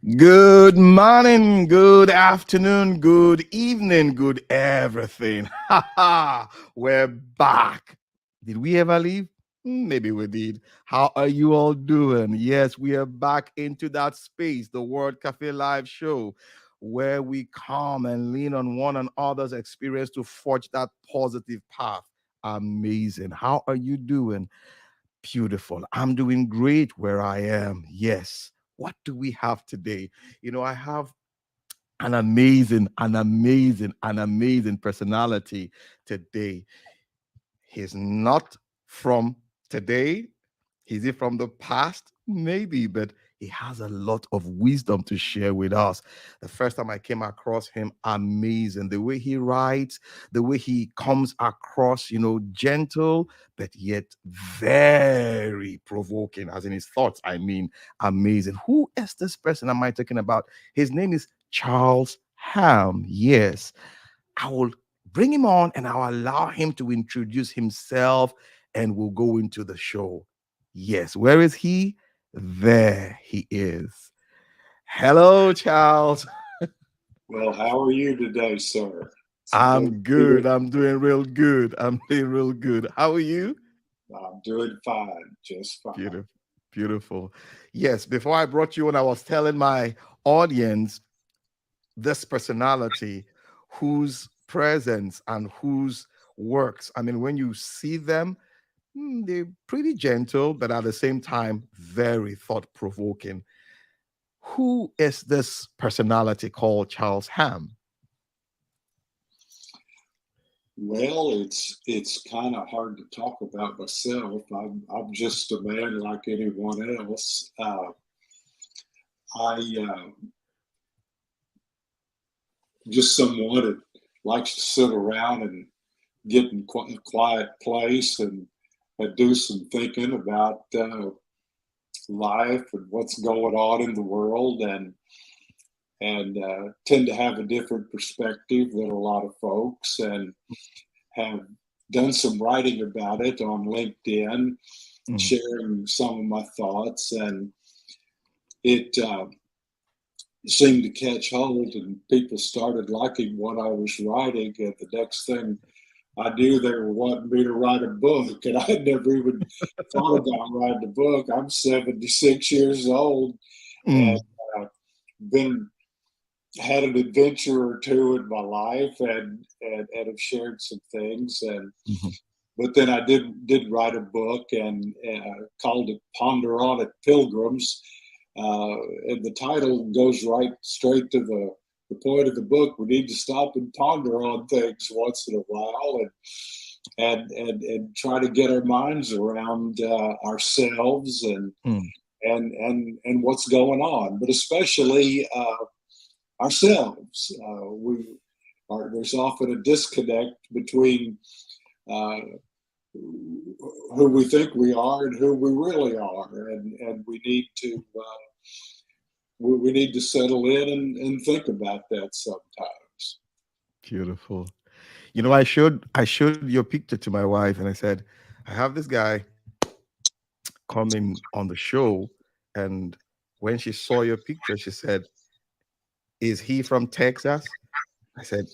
Good morning, good afternoon, good evening, good everything. Ha ha! We're back. Did we ever leave? Maybe we did. How are you all doing? Yes, we are back into that space, the World Cafe Live show, where we come and lean on one another's experience to forge that positive path. Amazing. How are you doing? Beautiful. I'm doing great where I am. Yes. What do we have today? I have an amazing personality today. He's not from today. Is he from the past? Maybe, but he has a lot of wisdom to share with us. The first time I came across him, amazing. The way he writes, the way he comes across, gentle, but yet very provoking, as in his thoughts. I mean, amazing. Who is this person am I talking about? His name is Charles Hamm. Yes. I will bring him on and I'll allow him to introduce himself and we'll go into the show. Yes, where is he? There he is. Hello, Charles. Well, how are you today, sir? It's good I'm to be good. I'm doing real good. I'm doing real good. How are you? I'm doing fine, just fine. Beautiful. Beautiful. Yes, before I brought you on, I was telling my audience this personality whose presence and whose works, I mean, when you see them, they're pretty gentle, but at the same time, very thought provoking. Who is this personality called Charles Hamm? Well, it's kind of hard to talk about myself. I'm just a man like anyone else. I just someone that likes to sit around and get in a quiet place and do some thinking about life and what's going on in the world and tend to have a different perspective than a lot of folks and have done some writing about it on LinkedIn, Mm, sharing some of my thoughts, and it seemed to catch hold, and people started liking what I was writing. And the next thing I knew, they were wanting me to write a book, and I had never even thought about writing a book. I'm 76 years old and mm, been had an adventure or two in my life and have shared some things and mhm. but then I did write a book and called it Ponder on It Pilgrims, and the title goes right straight to the point of the book. We need to stop and ponder on things once in a while and try to get our minds around ourselves Mm. and what's going on, but especially ourselves. There's often a disconnect between uh, who we think we are and who we really are, and we need to settle in and think about that sometimes. Beautiful. I showed your picture to my wife and I said, I have this guy coming on the show. And when she saw your picture, she said, is he from Texas? I said,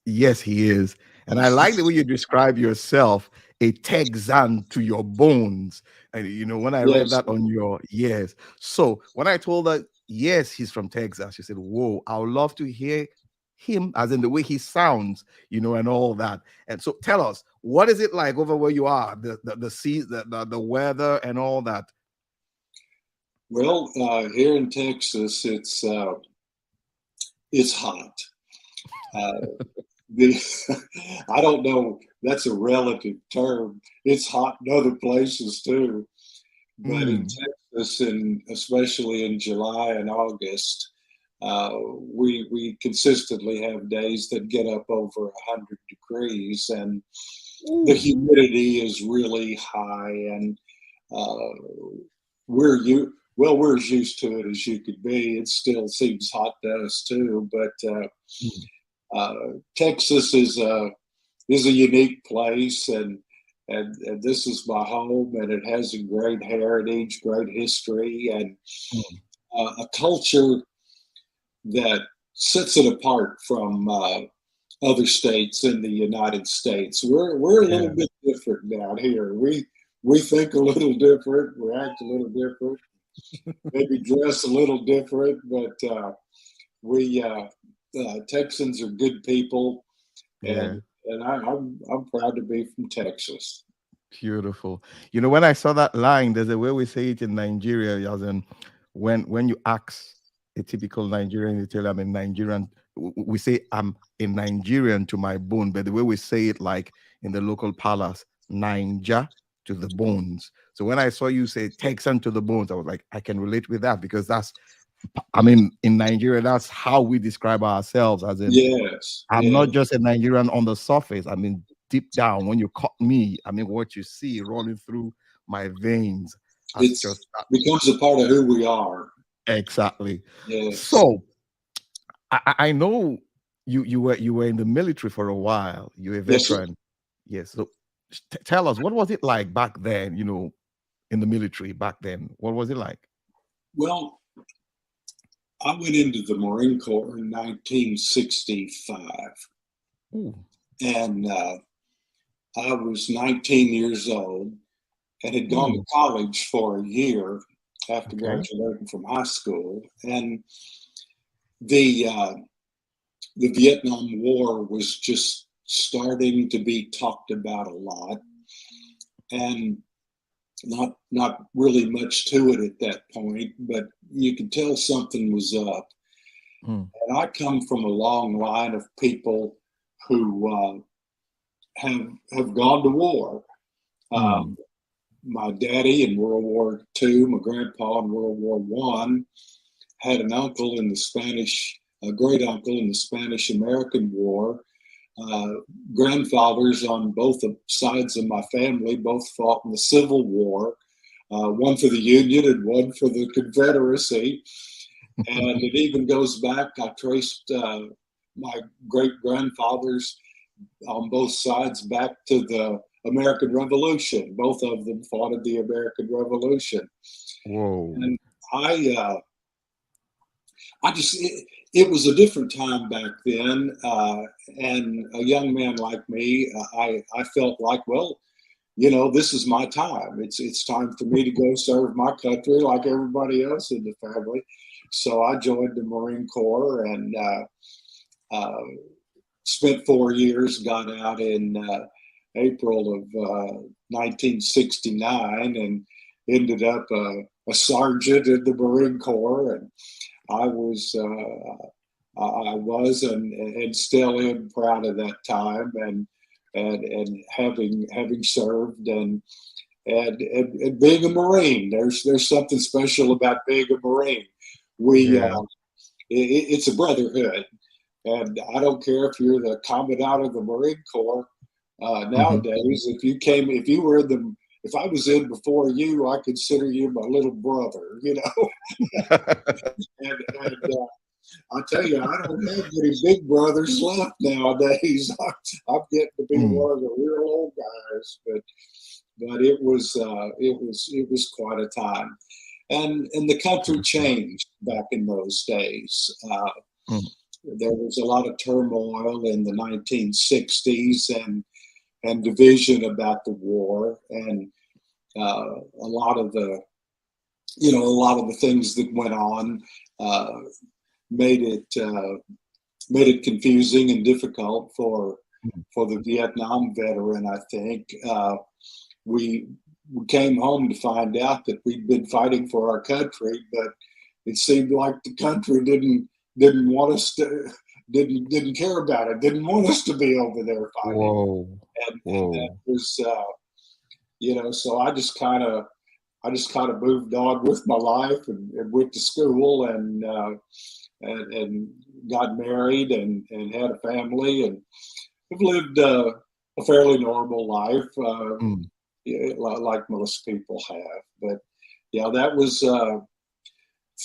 yes, he is. And I like the way you describe yourself, a Texan to your bones. And when I read Yes, that on your yes. So when I told her, yes, he's from Texas, she said, whoa, I would love to hear him as in the way he sounds, and all that. And so tell us, what is it like over where you are? The sea, the weather and all that. well, here in Texas, it's hot. Uh, the I don't know. That's a relative term. It's hot in other places too, but in Mm, Texas, and especially in July and August, we consistently have days that get up over 100 degrees, and the ooh, humidity is really high, and uh, we're as used to it as you could be. It still seems hot to us too, but mm, Texas is a unique place, and this is my home, and it has a great heritage, great history, and mm. a culture that sets it apart from other states in the United States. We're a little Yeah. bit different down here. We think a little different, we act a little different, maybe dress a little different, but we Texans are good people, Yeah. and I'm proud to be from Texas. Beautiful. You know, when I saw that line, there's a way we say it in Nigeria, as in when you ask a typical Nigerian, you tell them I'm a Nigerian. We say I'm a Nigerian to my bone, but the way we say it, like in the local palace, Ninja to the bones. So when I saw you say Texan to the bones, I was like, I can relate with that because that's, I mean, in Nigeria, that's how we describe ourselves, as in Yes, I'm yeah, not just a Nigerian on the surface. I mean, deep down, when you cut me, I mean, what you see running through my veins as it's just that. becomes a part of who we are. Exactly. Yes, So I know you were in the military for a while. You're a yes, sir. veteran. Yes. So tell us, what was it like back then? You know, in the military back then, what was it like? Well, I went into the Marine Corps in 1965, Ooh, and I was 19 years old and had gone to mm, college for a year after okay. graduating from high school. And the uh, the Vietnam War was just starting to be talked about a lot, and not really much to it at that point, but you could tell something was up. Mm, And I come from a long line of people who have gone to war. mm, Um, my daddy in World War II, my grandpa in World War One, had an uncle in the Spanish, a great uncle in the Spanish American War. Uh, Grandfathers on both sides of my family both fought in the Civil War, one for the Union and one for the Confederacy. And it even goes back, I traced my great grandfathers on both sides back to the American Revolution. Both of them fought in the American Revolution. whoa. And I, I just, it was a different time back then. And a young man like me, I felt like, well, you know, this is my time. It's time for me to go serve my country like everybody else in the family. So I joined the Marine Corps and uh, spent 4 years. Got out in April of 1969 and ended up a sergeant in the Marine Corps. And I was. I was and still am proud of that time and having served and being a Marine. There's something special about being a Marine. We Yeah. it's a brotherhood, and I don't care if you're the commandant of the Marine Corps. Mhm. Nowadays, if you were the if I was in before you, I consider you my little brother, you know. And I tell you, I don't have any big brothers left nowadays. I'm getting to be Mm, one of the real old guys, but it was quite a time, and the country beautiful. changed back in those days. Mm, There was a lot of turmoil in the 1960s and division about the war, and a lot of the a lot of the things that went on uh, made it made it confusing and difficult mm, for the Vietnam veteran. I think we we came home to find out that we'd been fighting for our country, but it seemed like the country didn't want us to didn't care about it, didn't want us to be over there fighting, whoa. and that Whoa. was so I just kind of moved on with my life and went to school and got married and had a family and have lived a fairly normal life, Mm, yeah, like most people have. But yeah, that was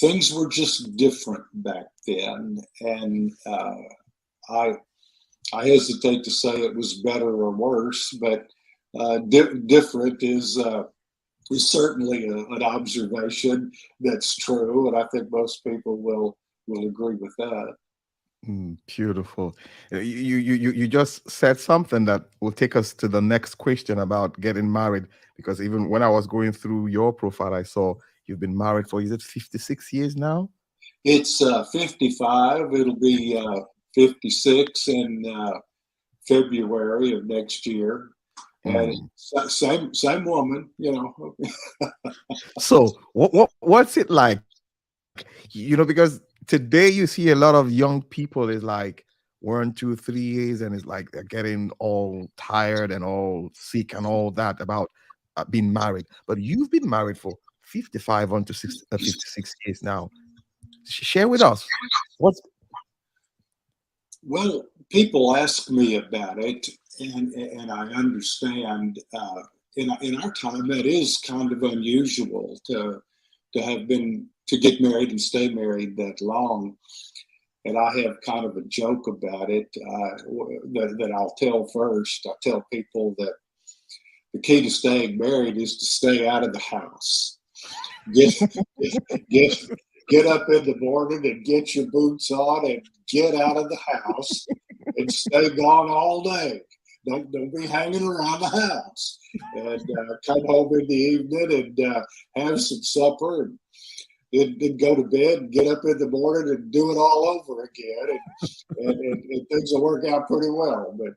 things were just different back then, and I I hesitate to say it was better or worse, but different is certainly an observation that's true, and I think most people will agree with that. Beautiful. You just said something that will take us to the next question about getting married. Because even when I was going through your profile, I saw you've been married for, is it 56 years now? It's 55. It'll be 56 in February of next year, and Mm. same woman, you know. So what's it like? Because today you see a lot of young people is like 1, 2, 3 years, and it's like they're getting all tired and all sick and all that about being married. But you've been married for 55 on to 56 years now. Share with us what's. Well, people ask me about it, and I understand. In our time, that is kind of unusual to get married and stay married that long. And I have kind of a joke about it that I'll tell first. I tell people that the key to staying married is to stay out of the house. Get get get up in the morning and get your boots on and get out of the house and stay gone all day. Don't be hanging around the house, and come home in the evening and have some supper and go to bed and get up in the morning and do it all over again, and things will work out pretty well. But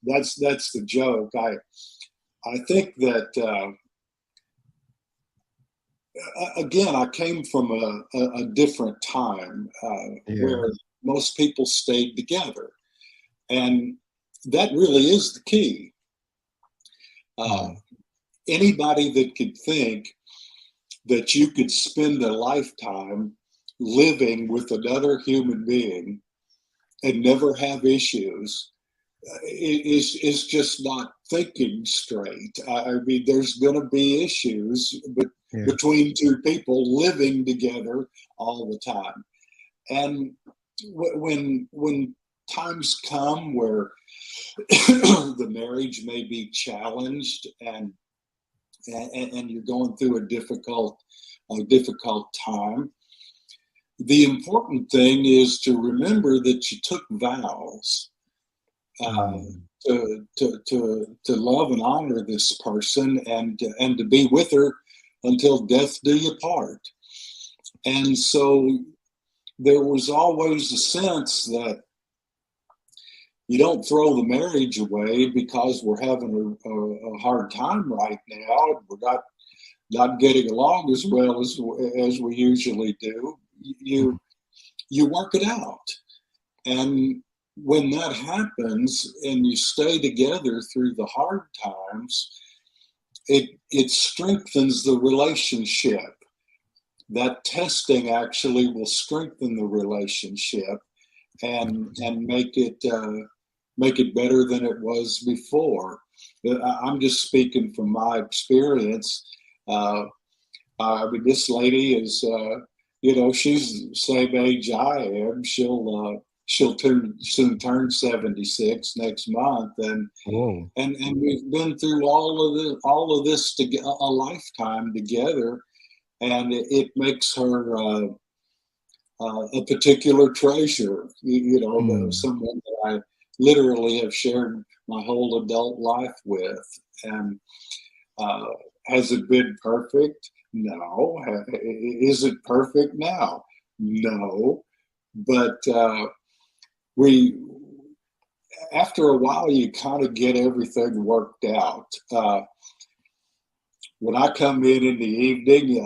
that's the joke. I think that again, I came from a different time Yeah. where most people stayed together, and that really is the key. Uh, Mm. Anybody that could think that you could spend a lifetime living with another human being and never have issues is just not thinking straight. I mean, there's going to be issues, but Yeah. between two people living together all the time, and when times come where the marriage may be challenged and you're going through a difficult time, the important thing is to remember that you took vows uh, Mm. to love and honor this person and to be with her until death do you part. And so there was always a sense that you don't throw the marriage away because we're having a hard time right now. We're not getting along as well as we usually do. You work it out, and when that happens and you stay together through the hard times, it strengthens the relationship. That testing actually will strengthen the relationship and make it better than it was before. I'm just speaking from my experience. Uh, I mean, this lady is, she's the same age I am. She'll soon turn 76 next month, Whoa. and we've been through all of this a lifetime together, and it makes her a particular treasure. Mm. Someone that I literally have shared my whole adult life with, and uh, has it been perfect? No. Is it perfect now? No. But we, after a while, you kind of get everything worked out. When I come in the evening,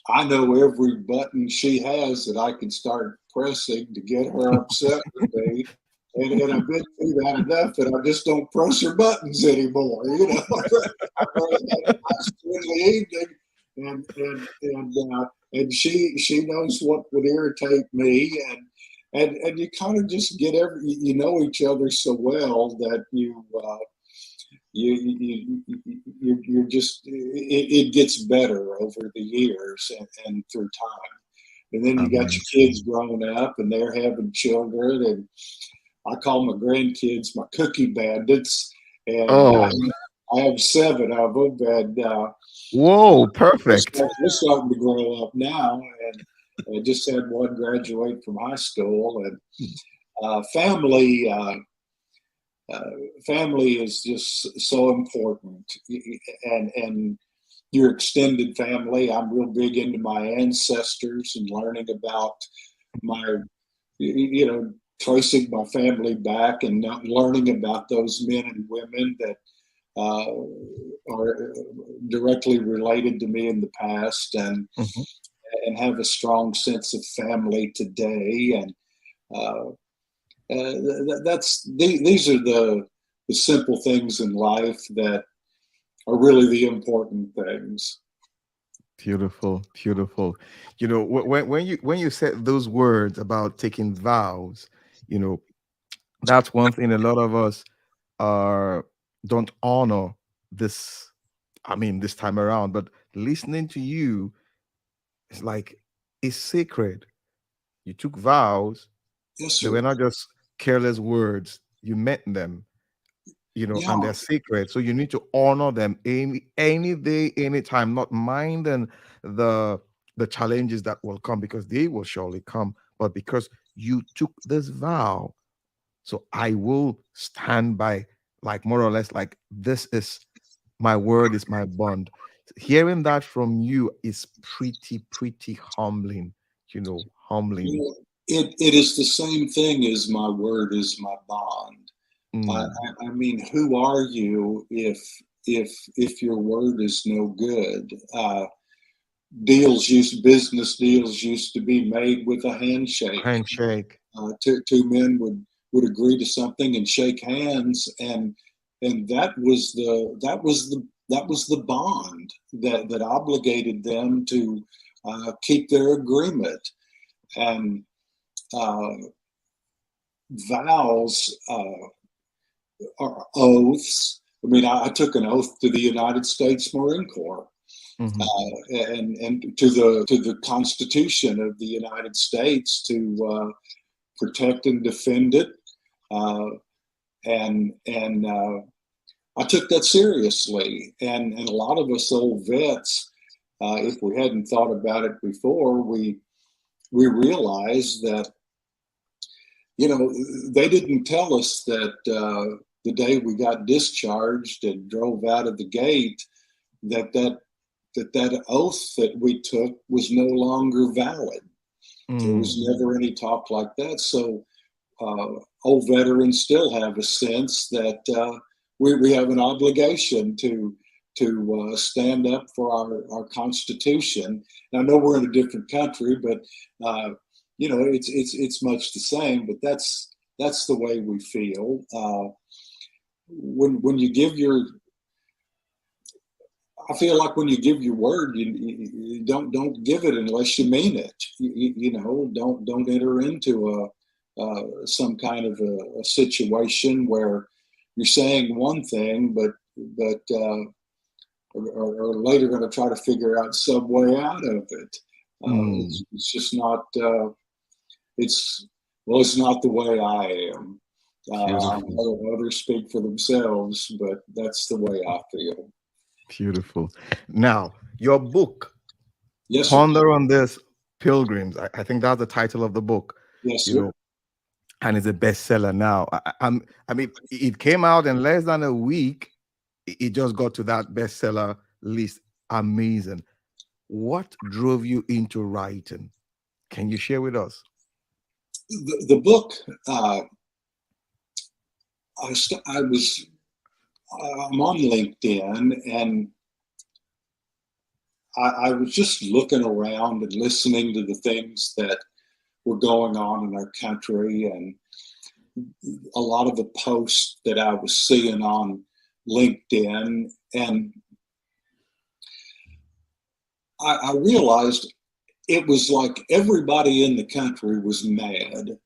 I know every button she has that I can start pressing to get her upset with me. And I've been through that enough that I just don't press her buttons anymore. In the evening, and she knows what would irritate me, and you kind of just get you know each other so well that you're just it gets better over the years and through time. And then you got your kids Amazing. growing up and they're having children, and I call my grandkids my cookie bandits, and Oh. I have 7 of them, and Whoa, perfect. we're starting to grow up now. And I just had one graduate from high school, and family. Family is just so important, and your extended family. I'm real big into my ancestors and learning about my, tracing my family back and not learning about those men and women that are directly related to me in the past, Mhm. and have a strong sense of family today. And uh, these are the simple things in life that are really the important things. Beautiful, beautiful. When you said those words about taking vows, you know, that's one thing a lot of us are don't honor this. I mean, this time around, but listening to you, it's like it's sacred. You took vows. Yes, They were sir. not just careless words. You meant them, Yeah, and they're sacred. So you need to honor them any day, any time, not minding the the challenges that will come because they will surely come. But because you took this vow, so I will stand by, like more or less, like this is my word, is my bond. Hearing that from you is pretty humbling, you humbling. know, it is the same thing as my word is my bond. Mm, I mean, who are you if your word is no good? Business deals used to be made with a handshake. handshake. Two men would agree to something and shake hands, and that was the bond that obligated them to keep their agreement. And uh, vows are oaths. I mean, I took an oath to the United States Marine Corps, Hmm. and to the Constitution of the United States, to protect and defend it. Uh, and I took that seriously. And a lot of us old vets, if we hadn't thought about it before, we realized that, they didn't tell us that the day we got discharged and drove out of the gate, that that oath that we took was no longer valid. There was Mm, never any talk like that. So old veterans still have a sense that we have an obligation to stand up for our Constitution. And I know we're in a different country, but it's much the same. But that's the way we feel. When you give your I feel like when you give your word, you don't give it unless you mean it. Don't enter into some kind of a situation where you're saying one thing, but are later going to try to figure out some way out of it. mm. It's just not. It's not the way I am. Beautiful, Others speak for themselves, but that's the way I feel. beautiful. Now, your book, Yes, sir. Ponder on This, Pilgrims. I think that's the title of the book, Yes, you sir. know, and it's a bestseller now. I mean, it came out in less than a week. It just got to that bestseller list. Amazing. What drove you into writing? Can you share with us? The book. I was. I'm on LinkedIn, and I was just looking around and listening to the things that were going on in our country, and a lot of the posts that I was seeing on LinkedIn, and I realized it was like everybody in the country was mad.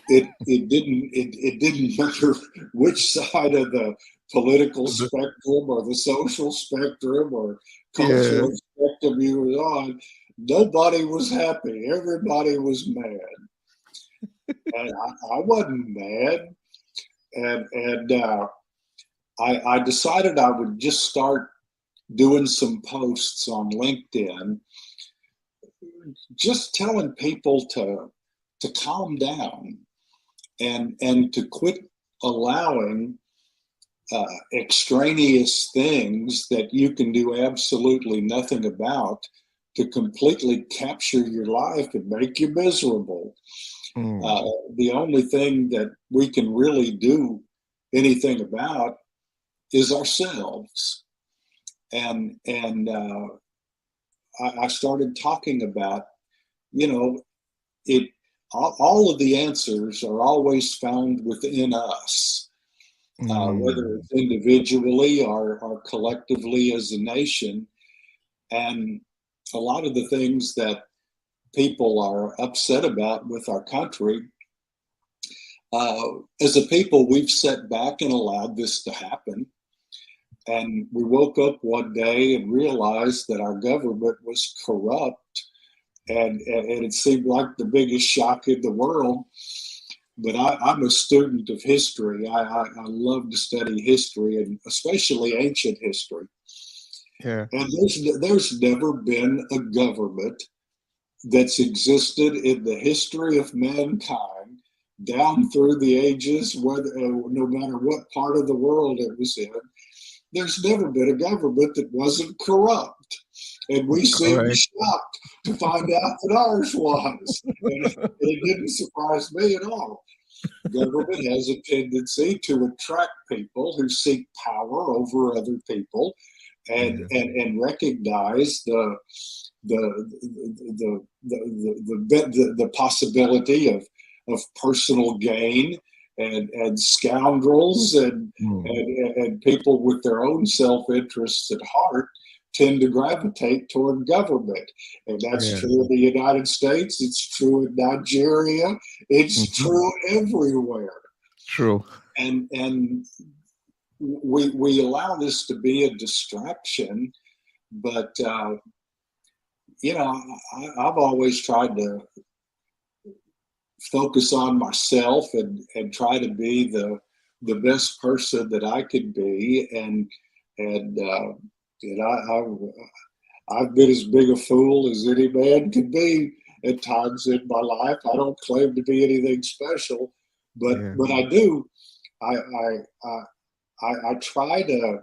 It didn't matter which side of the political The- spectrum or the social spectrum or Yeah. cultural spectrum you were on. Nobody was happy. Everybody was mad, and I wasn't mad. And I decided I would just start doing some posts on LinkedIn, just telling people to calm down and to quit allowing extraneous things that you can do absolutely nothing about to completely capture your life and make you miserable. Mm. Uh, the only thing that we can really do anything about is ourselves. And I started talking about, you know, it. All of the answers are always found within us, whether Mm. it's individually or collectively as a nation. And a lot of the things that people are upset about with our country, uh, as a people, we've sat back and allowed this to happen. And we woke up one day and realized that our government was corrupt, and it seemed like the biggest shock in the world. But I'm a student of history. I love to study history, and especially ancient history. Yeah. And there's never been a government that's existed in the history of mankind down through the ages, whether no matter what part of the world it was in. There's never been a government that wasn't corrupt. And we seemed Correct. shocked to find out that ours was. And it didn't surprise me at all. Government has a tendency to attract people who seek power over other people Yeah. and recognize the possibility of personal gain and scoundrels Mm. and people with their own self-interests at heart tend to gravitate toward government. And that's Yeah. true in the United States, it's true in Nigeria, it's Mhm. true everywhere. True. And we allow this to be a distraction, but I've always tried to focus on myself and try to be the best person that I could be, and I've been as big a fool as any man could be at times in my life. I don't claim to be anything special, but Yeah. I do. I I try to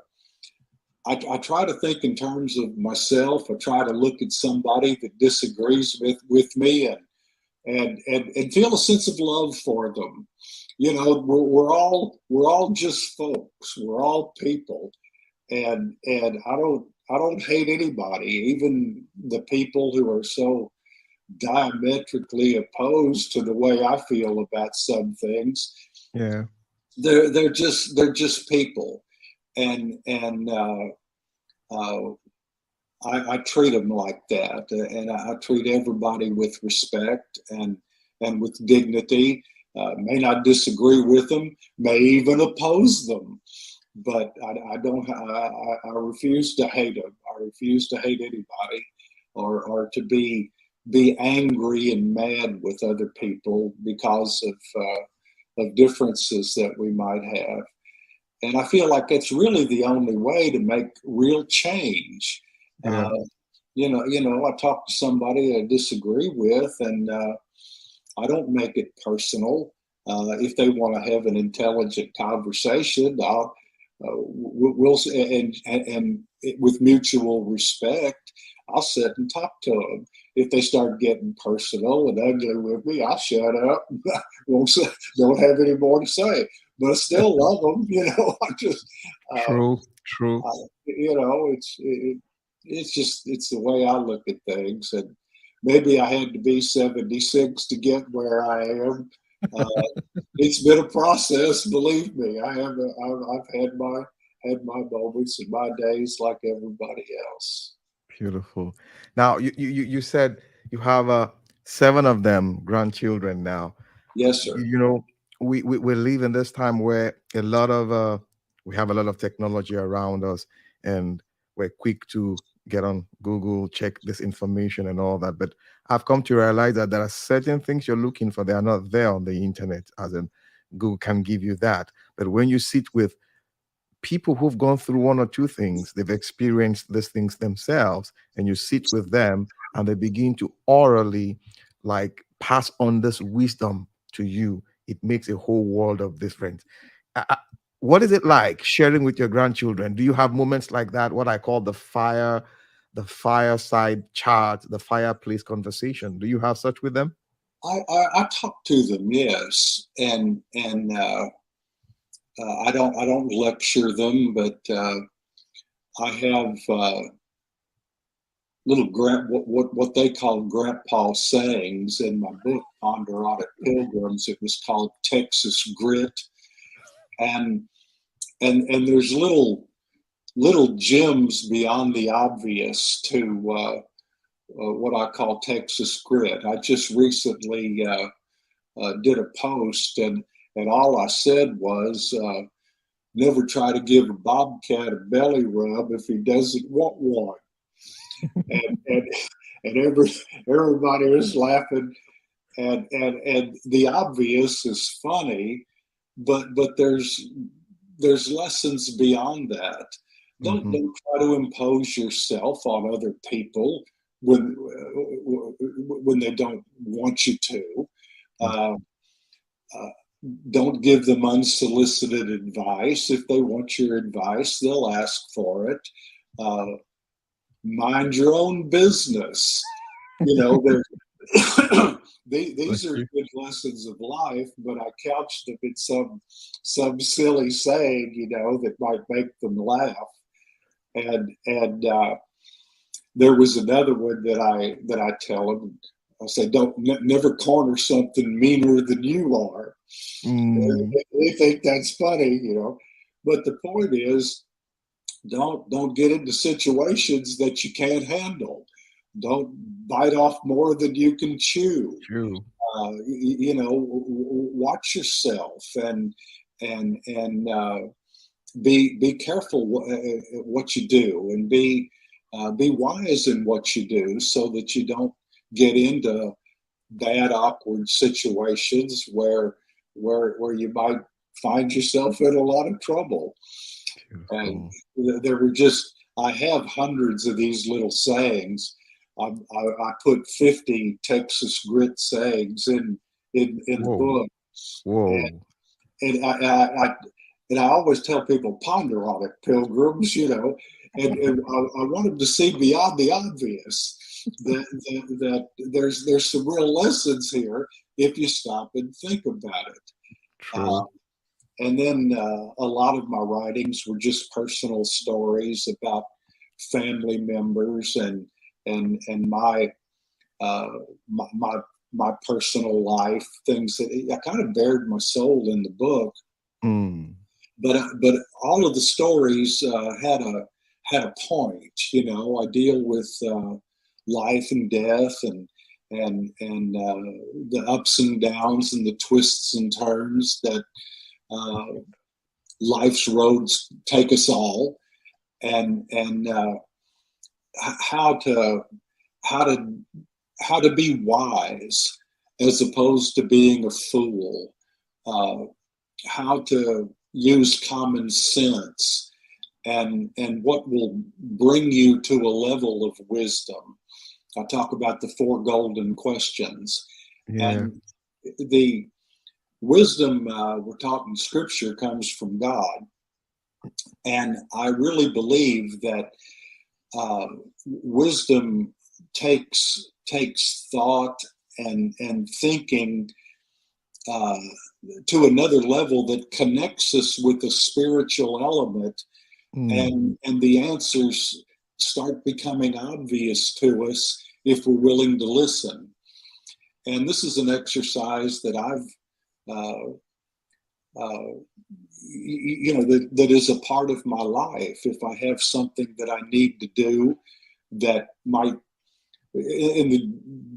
I try to think in terms of myself. I try to look at somebody that disagrees with me and feel a sense of love for them. You know, we're all just folks. We're all people, and I don't hate anybody, even the people who are so diametrically opposed to the way I feel about some things. Yeah. They're just people, and uh, I treat them like that, and I treat everybody with respect and with dignity. May not disagree with them, may even oppose them, but I don't. I refuse to hate them. I refuse to hate anybody, or to be angry and mad with other people because of differences that we might have. And I feel like that's really the only way to make real change. Yeah. Uh, I talk to somebody I disagree with, and I don't make it personal. If they want to have an intelligent conversation, we'll and with mutual respect, I'll sit and talk to them. If they start getting personal and ugly with me, I'll shut up. Won't say, don't have any more to say. But I still love them. I just, uh, True. True. it's just it's the way I look at things, and maybe I had to be 76 to get where I am. Uh, it's been a process, believe me. I've had my moments and my days like everybody else. Beautiful. Now, you said you have seven of them grandchildren now. Yes, sir. You know, we live in this time where a lot of we have a lot of technology around us, and we're quick to get on Google, check this information and all that. But I've come to realize that there are certain things you're looking for, they are not there on the internet, as in Google can give you that. But when you sit with people who've gone through one or two things, they've experienced these things themselves, and you sit with them and they begin to orally like pass on this wisdom to you. It makes a whole world of difference. What is it like sharing with your grandchildren? Do you have moments like that, what I call the fireside chat, the fireplace conversation? Do you have such with them? I talk to them, yes, and I don't lecture them, but I have little what they call grandpa sayings in my book, Ponderata Pilgrims. It was called Texas Grit, and there's little gems beyond the obvious to what I call Texas Grit. I just recently did a post, and all I said was, never try to give a bobcat a belly rub if he doesn't want one. And everybody was laughing, and the obvious is funny, but there's lessons beyond that. Don't try to impose yourself on other people when they don't want you to. Uh, don't give them unsolicited advice. If they want your advice, they'll ask for it. Mind your own business. You know, these are good lessons of life, but I couched them in some silly saying, that might make them laugh. And there was another one that I tell them. I say, never corner something meaner than you are. They think that's funny, But the point is, don't get into situations that you can't handle. Don't bite off more than you can chew. True. Watch yourself and be careful what you do, and be wise in what you do, so that you don't get into bad, awkward situations where you might find yourself in a lot of trouble. And I have hundreds of these little sayings. I put 50 Texas Grit sayings in the book. Whoa. And I always tell people, ponder on it, pilgrims, and I want them to see beyond the obvious, that there's some real lessons here if you stop and think about it. True. And then a lot of my writings were just personal stories about family members and my personal life, things that I kind of bared my soul in the book. But all of the stories had a point. I deal with life and death and the ups and downs and the twists and turns that life's roads take us all, and how to be wise as opposed to being a fool, how to use common sense, and what will bring you to a level of wisdom. I talk about the 4 golden questions, and the wisdom we're taught in Scripture comes from God, and I really believe that wisdom takes thought and thinking to another level that connects us with a spiritual element, and the answers start becoming obvious to us if we're willing to listen. And this is an exercise that I've that is a part of my life. If I have something that I need to do that might, in the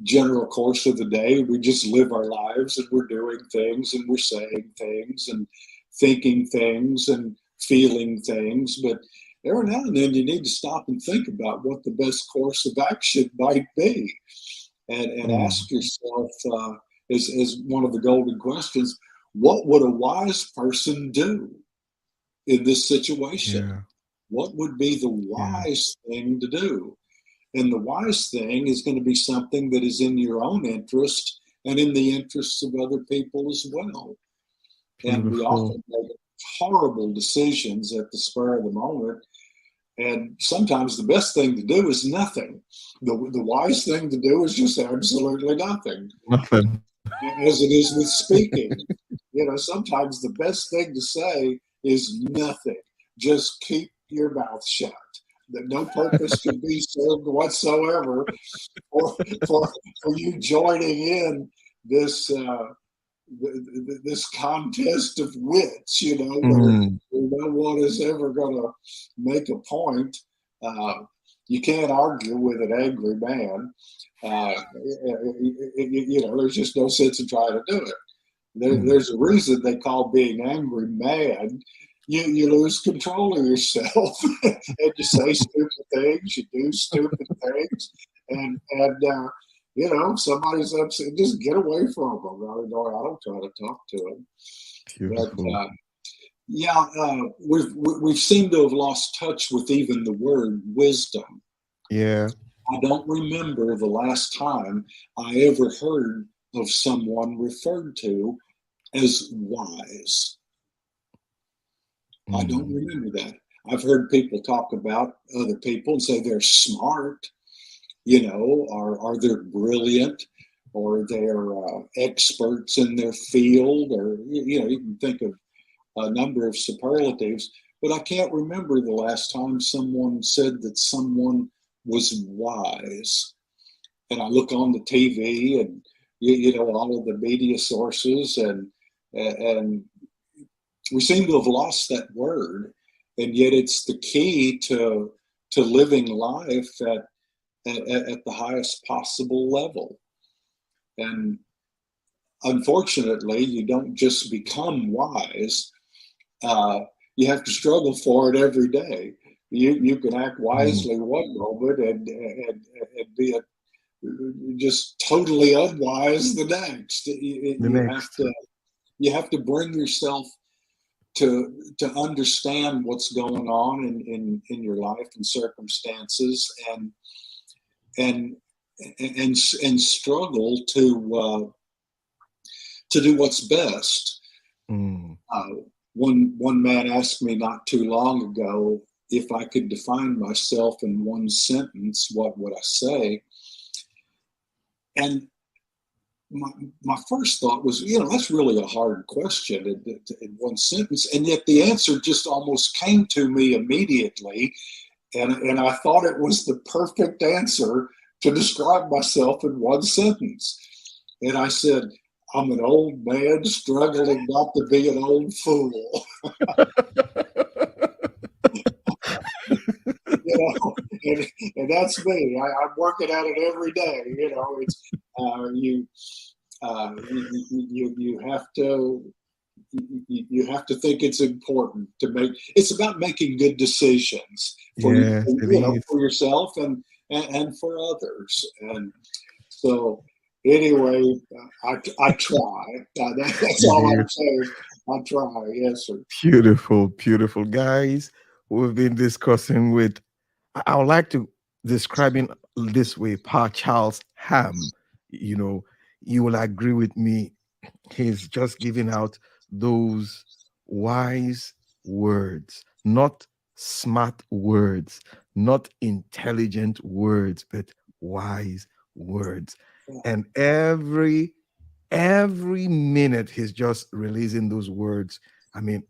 general course of the day, we just live our lives and we're doing things and we're saying things and thinking things and feeling things. But every now and then you need to stop and think about what the best course of action might be, and ask yourself, as one of the golden questions, what would a wise person do in this situation? Yeah. What would be the Yeah. wise thing to do? And the wise thing is going to be something that is in your own interest and in the interests of other people as well. And we Beautiful. often make horrible decisions at the spur of the moment. And sometimes the best thing to do is nothing. The wise thing to do is just absolutely nothing, Nothing. as it is with speaking. Sometimes the best thing to say is nothing. Just keep your mouth shut. That no purpose can be served whatsoever for, for, for you joining in this this contest of wits, Mm, where no one is ever going to make a point. Uh, you can't argue with an angry man. There's just no sense in trying to do it. mm, There's a reason they call being angry mad. You lose control of yourself, and you say stupid things, you do stupid things, and somebody's upset, just get away from them. I don't try to talk to them, but beautiful. we've seemed to have lost touch with even the word wisdom. Yeah. I don't remember the last time I ever heard of someone referred to as wise. I don't Mm, remember that. I've heard people talk about other people and say they're smart, or they're brilliant, or they're experts in their field, or you can think of a number of superlatives. But I can't remember the last time someone said that someone was wise. And I look on the TV and all of the media sources, and we seem to have lost that word, and yet it's the key to living life at the highest possible level. And unfortunately, you don't just become wise. Uh, you have to struggle for it every day. You can act mm. wisely one moment and be just totally unwise the next. The next. You have to bring yourself to understand what's going on in your life and circumstances, and and struggle to do what's best. Mm, One man asked me not too long ago if I could define myself in one sentence, what would I say? And my first thought was, that's really a hard question in one sentence. And yet the answer just almost came to me immediately. And I thought it was the perfect answer to describe myself in one sentence. And I said, I'm an old man struggling not to be an old fool. And that's me. I'm working at it every day. It's you have to you have to think it's important to make. It's about making good decisions for you, yes, it is. for yourself and for others. And so anyway, I try. That's You all do. I'm saying. I try. Yes, sir. Beautiful, beautiful. Guys, we've been discussing with, I would like to describe him this way, Pa Charles Ham. You know, you will agree with me. He's just giving out those wise words, not smart words, not intelligent words, but wise words. And every minute he's just releasing those words. I mean,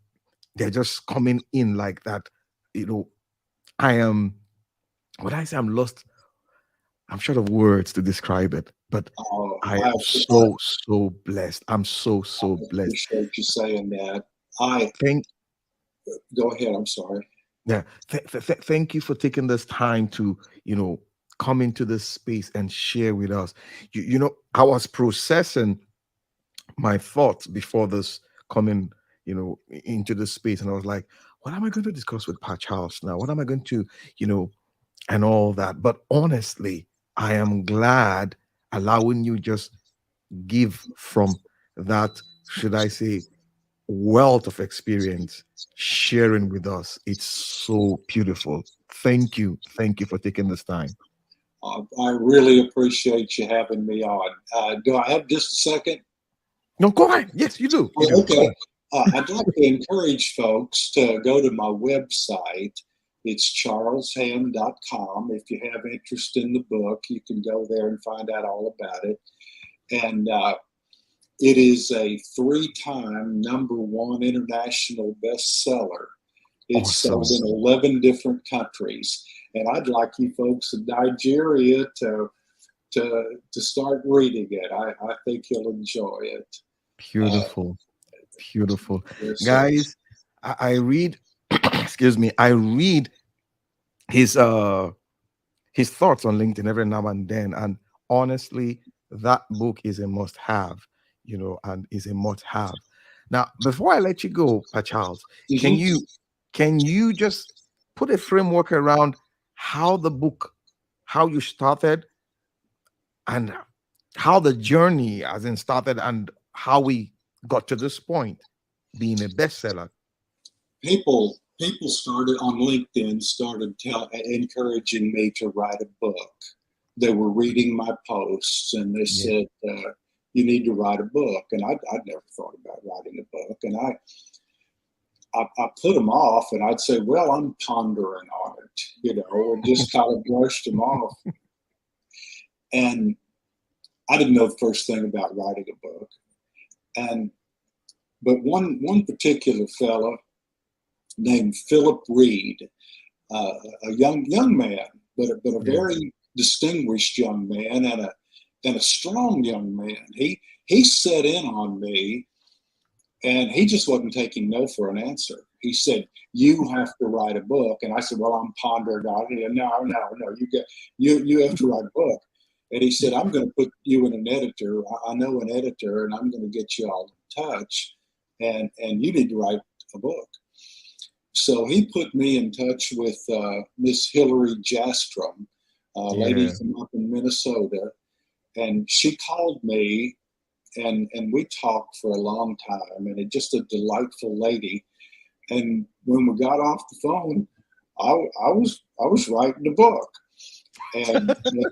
they're just coming in like that. You know, I am, what I say, I'm lost. I'm short of words to describe it, but I am I so blessed. I'm so blessed. appreciate you saying that. I Thank Go ahead. I'm sorry. Yeah, thank you for taking this time to, come into this space and share with us. I was processing my thoughts before this coming, into this space, and I was like, what am I going to discuss with Patch House now? What am I going to, you know, and all that? But honestly, I am glad allowing you just give from that, should I say, wealth of experience sharing with us. It's so beautiful. Thank you. Thank you for taking this time. I really appreciate you having me on. Do I have just a second? No, go ahead. Yes, you do. You do. Well, Go okay. on. I'd like to encourage folks to go to my website. It's charleshamm.com. If you have interest in the book, you can go there and find out all about it. And it is a 3-time #1 international bestseller. It's sold Awesome. in 11 different countries. And I'd like you folks in Nigeria to start reading it. I think you'll enjoy it. Uh, Beautiful. Beautiful. yes, sir. Guys, I read, excuse me, I read his his thoughts on LinkedIn every now and then. And honestly, that book is a must have, and is a must have. Now, before I let you go, Charles, can Mhm. you can you just put a framework around how the book, how you started, and how the journey has in started, and how we got to this point being a bestseller? People started on LinkedIn, started encouraging me to write a book. They were reading my posts and they Yeah, said, you need to write a book. And I'd never thought about writing a book. And I put them off and I'd say, well, I'm pondering on it, and just kind of brushed them off. And I didn't know the first thing about writing a book. And but one particular fella named Philip Reed, a young man, but a yeah, very distinguished young man and a strong young man. He set in on me, and he just wasn't taking no for an answer. He said, "You have to write a book," and I said, "Well, I'm pondering on it." And no, you have to write a book. And he said, "I'm going to put you in an editor. I know an editor, and I'm going to get you all in touch, and you need to write a book." So he put me in touch with Miss Hillary Jastrom, a lady yeah, from up in Minnesota, and she called me, and we talked for a long time, and it just a delightful lady. And when we got off the phone, I was writing a book, and and,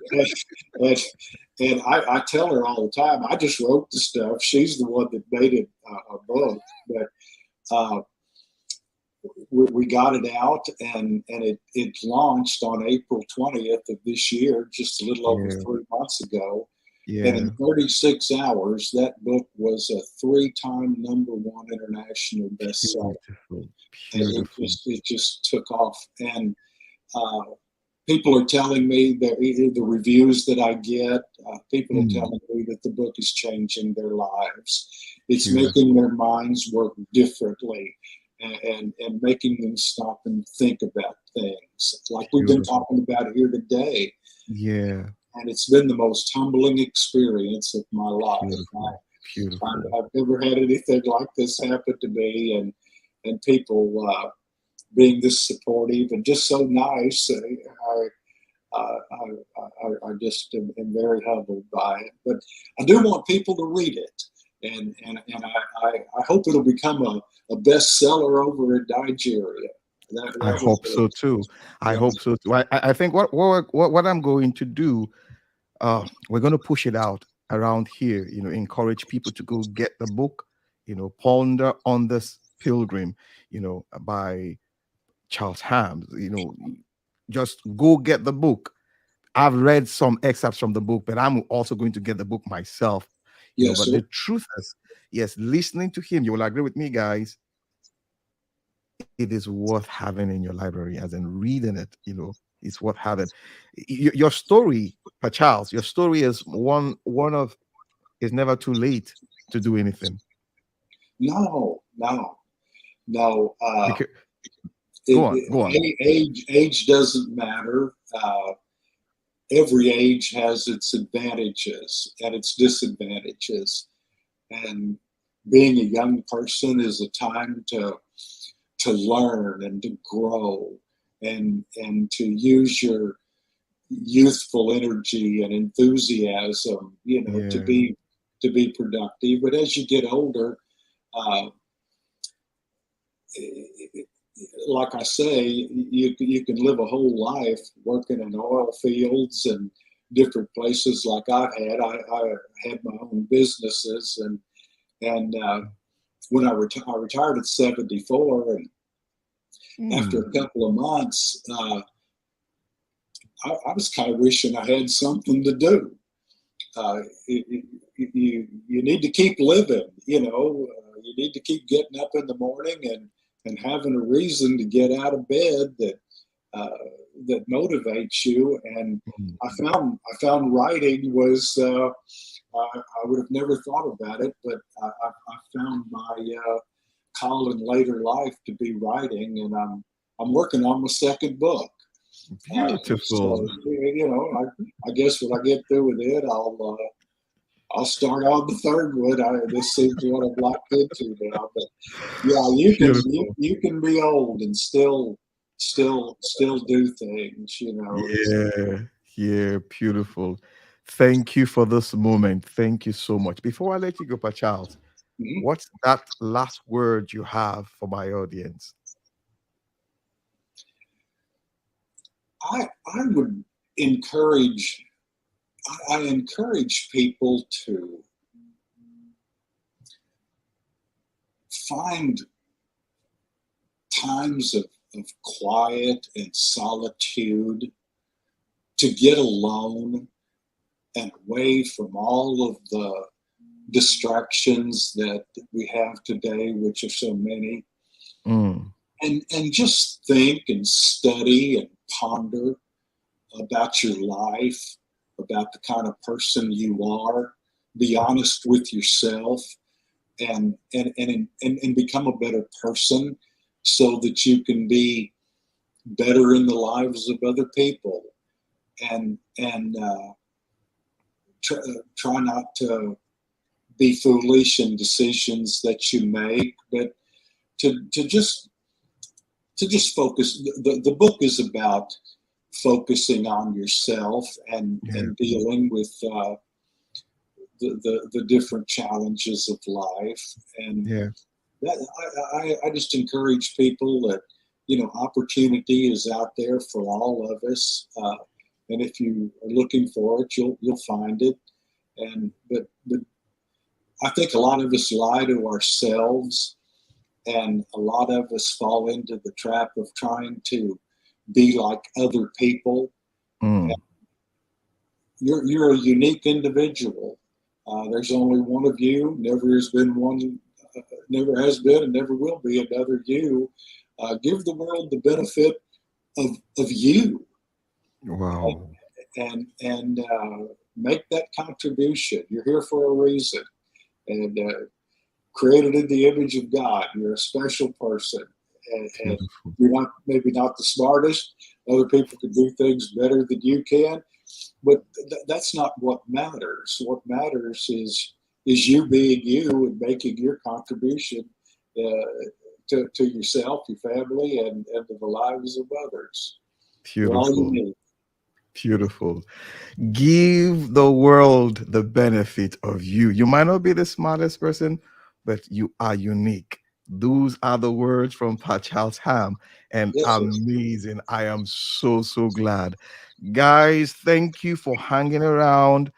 and I tell her all the time, I just wrote the stuff. She's the one that made it a book, but. We got it out, and it launched on April 20th of this year, just a little over yeah, 3 months ago. And yeah. in 36 hours, that book was a 3-time #1 international bestseller. Beautiful, And it beautiful. just it just took off. And uh, people are telling me that the reviews that I get, people are Mm, telling me that the book is changing their lives. It's beautiful, making their minds work differently, and making them stop and think about things like we've been beautiful. talking about here today. Yeah, And it's been the most humbling experience of my life. beautiful, beautiful. I've never had anything like this happen to me, and people being this supportive and just so nice. I just am very humbled by it. But I do want people to read it, and I hope it'll become a bestseller over in Nigeria. I That was hope so too. I yeah. hope so too. I think what I'm going to do, we're going to push it out around here. Encourage people to go get the book. Ponder on this pilgrim. By Charles Hamm. Just go get the book. I've read some excerpts from the book, but I'm also going to get the book myself. Yes, But sir. the truth is, yes, listening to him, you will agree with me, guys. It is worth having in your library, as in reading it. It's worth having. Your story, Charles, your story is one of it's never too late to do anything. No, no, no. Because go on, go on. Age doesn't matter. Every age has its advantages and its disadvantages, and being a young person is a time to learn and to grow, and to use your youthful energy and enthusiasm, to Yeah, be productive. But as you get older, uh, like I say, you can live a whole life working in oil fields and different places like I've had. I had my own businesses, and when I retired at 74, and after a Mm. couple of months, I was kind of wishing I had something to do. You need to keep living, you know. You need to keep getting up in the morning and having a reason to get out of bed uh, that motivates you. And Mm. I found writing was I would have never thought about it, but I found my call in later life to be writing, and I'm working on my second book. Beautiful. So you know, I guess when I get through with it, I'll start on the third one. This seems what I'm locked into now. But yeah, Beautiful. you can be old and still do things. You know, it's Yeah, yeah, beautiful. Thank you for this moment. Thank you so much. Before I let you go, Pa Charles, mhm. what's that last word you have for my audience? I would encourage I encourage people to find times of quiet and solitude, to get alone and away from all of the distractions that we have today, which are so many, Mm, and just think and study and ponder about your life, about the kind of person you are. Be honest with yourself, and become a better person, so that you can be better in the lives of other people. And try not to be foolish in decisions that you make, but to just focus. The book is about focusing on yourself yeah, and dealing with the different challenges of life. And yeah, that I just encourage people that, you know, opportunity is out there for all of us, and if you are looking for it, you'll find it. And but I think a lot of us lie to ourselves, and a lot of us fall into the trap of trying to be like other people. mm, You're a unique individual. There's only one of you. Never has been one. Never has been, and never will be another you. Give the world the benefit of you, wow, and make that contribution. You're here for a reason, and created in the image of God. You're a special person, and beautiful. you're not, maybe not the smartest. Other people can do things better than you can, but that's not what matters. What matters is you being you and making your contribution to yourself, your family, and to the lives of others. You're all you Beautiful. need. Beautiful. Give the world the benefit of you. You might not be the smartest person, but you are unique. Those are the words from Pa Charles Ham, and Yes, sir. amazing. I am so, so glad. Guys, thank you for hanging around.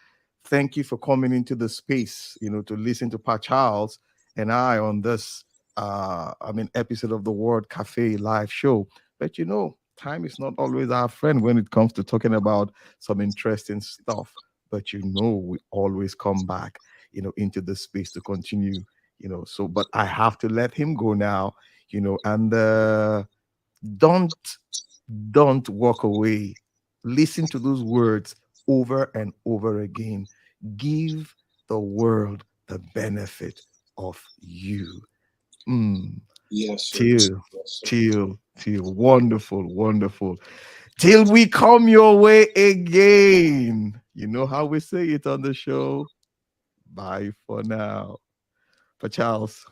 Thank you for coming into the space, to listen to Pa Charles and I on this episode of the World Cafe live show. But time is not always our friend when it comes to talking about some interesting stuff. But we always come back, into the space to continue, So, but I have to let him go now, and don't don't walk away. Listen to those words over and over again. Give the world the benefit of you. Mm. Yes, sir. Till, Yes, sir. till. Wonderful, wonderful. Till we come your way again. You know how we say it on the show. Bye for now. For Charles,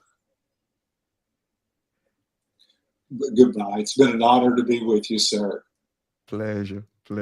Goodbye. It's been an honor to be with you, sir. pleasure.